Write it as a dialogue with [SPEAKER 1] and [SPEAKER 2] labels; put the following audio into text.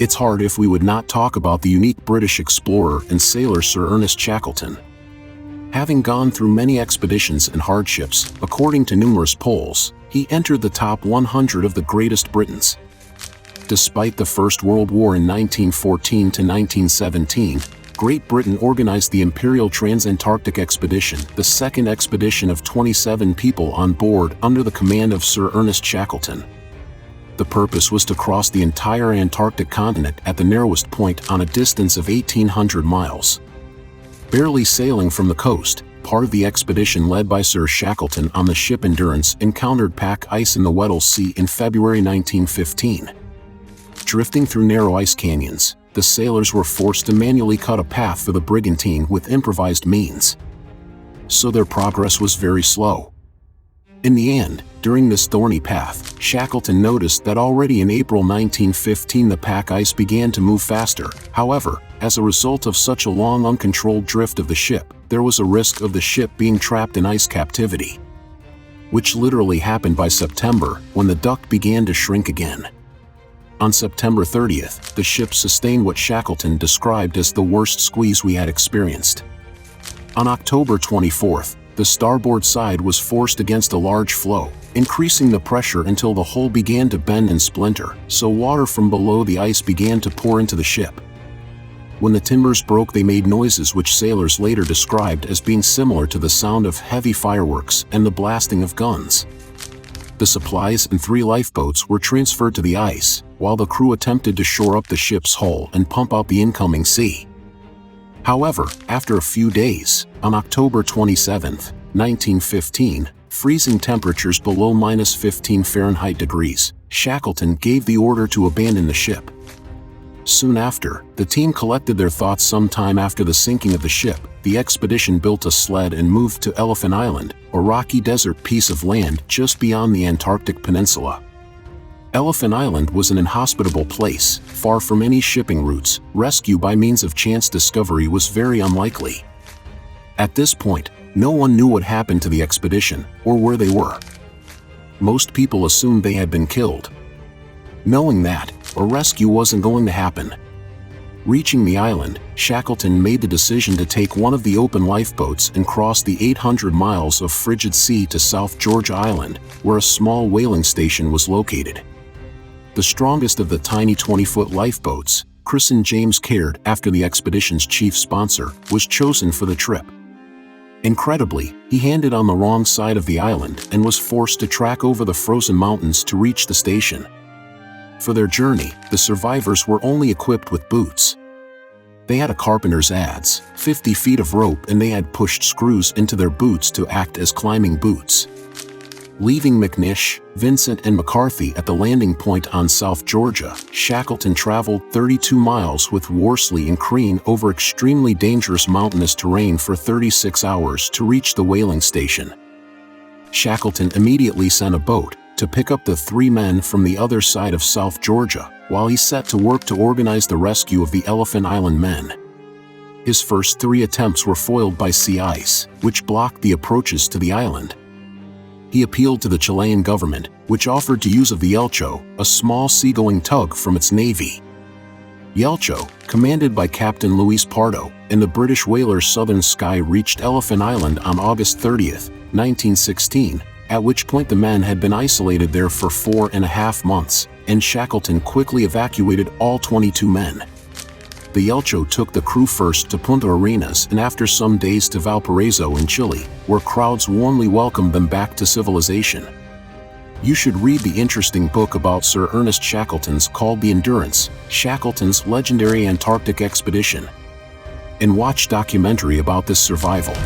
[SPEAKER 1] It's hard if we would not talk about the unique British explorer and sailor Sir Ernest Shackleton. Having gone through many expeditions and hardships, according to numerous polls, he entered the top 100 of the greatest Britons. Despite the First World War in 1914 to 1917, Great Britain organized the Imperial Trans-Antarctic Expedition, the second expedition of 27 people on board under the command of Sir Ernest Shackleton. The purpose was to cross the entire Antarctic continent at the narrowest point on a distance of 1,800 miles. Barely sailing from the coast, part of the expedition led by Sir Shackleton on the ship Endurance encountered pack ice in the Weddell Sea in February 1915. Drifting through narrow ice canyons, the sailors were forced to manually cut a path for the brigantine with improvised means. So their progress was very slow. In the end, during this thorny path, Shackleton noticed that already in April 1915 the pack ice began to move faster. However, as a result of such a long uncontrolled drift of the ship, there was a risk of the ship being trapped in ice captivity, which literally happened by September, when the duct began to shrink again. On September 30th, the ship sustained what Shackleton described as the worst squeeze we had experienced. On October 24th, the starboard side was forced against a large floe, increasing the pressure until the hull began to bend and splinter, so water from below the ice began to pour into the ship. When the timbers broke, they made noises which sailors later described as being similar to the sound of heavy fireworks and the blasting of guns. The supplies and 3 lifeboats were transferred to the ice, while the crew attempted to shore up the ship's hull and pump out the incoming sea. However, after a few days, on October 27, 1915, freezing temperatures below -15 Fahrenheit degrees, Shackleton gave the order to abandon the ship. Soon after, the team collected their thoughts. Sometime after the sinking of the ship, the expedition built a sled and moved to Elephant Island, a rocky desert piece of land just beyond the Antarctic Peninsula. Elephant Island was an inhospitable place, far from any shipping routes. Rescue by means of chance discovery was very unlikely. At this point, no one knew what happened to the expedition, or where they were. Most people assumed they had been killed. Knowing that, a rescue wasn't going to happen. Reaching the island, Shackleton made the decision to take one of the open lifeboats and cross the 800 miles of frigid sea to South Georgia Island, where a small whaling station was located. The strongest of the tiny 20-foot lifeboats, christened James Caird after the expedition's chief sponsor, was chosen for the trip. Incredibly, he landed on the wrong side of the island and was forced to trek over the frozen mountains to reach the station. For their journey, the survivors were only equipped with boots. They had a carpenter's adze, 50 feet of rope, and they had pushed screws into their boots to act as climbing boots. Leaving McNish, Vincent, and McCarthy at the landing point on South Georgia, Shackleton traveled 32 miles with Worsley and Crean over extremely dangerous mountainous terrain for 36 hours to reach the whaling station. Shackleton immediately sent a boat to pick up the 3 men from the other side of South Georgia, while he set to work to organize the rescue of the Elephant Island men. His first 3 attempts were foiled by sea ice, which blocked the approaches to the island. He appealed to the Chilean government, which offered to use of the Elcho, a small seagoing tug from its navy. Elcho, commanded by Captain Luis Pardo, and the British whaler Southern Sky reached Elephant Island on August 30, 1916, at which point the men had been isolated there for 4.5 months, and Shackleton quickly evacuated all 22 men. The Elcho took the crew first to Punta Arenas and after some days to Valparaiso in Chile, where crowds warmly welcomed them back to civilization. You should read the interesting book about Sir Ernest Shackleton's called The Endurance, Shackleton's legendary Antarctic expedition, and watch documentary about this survival.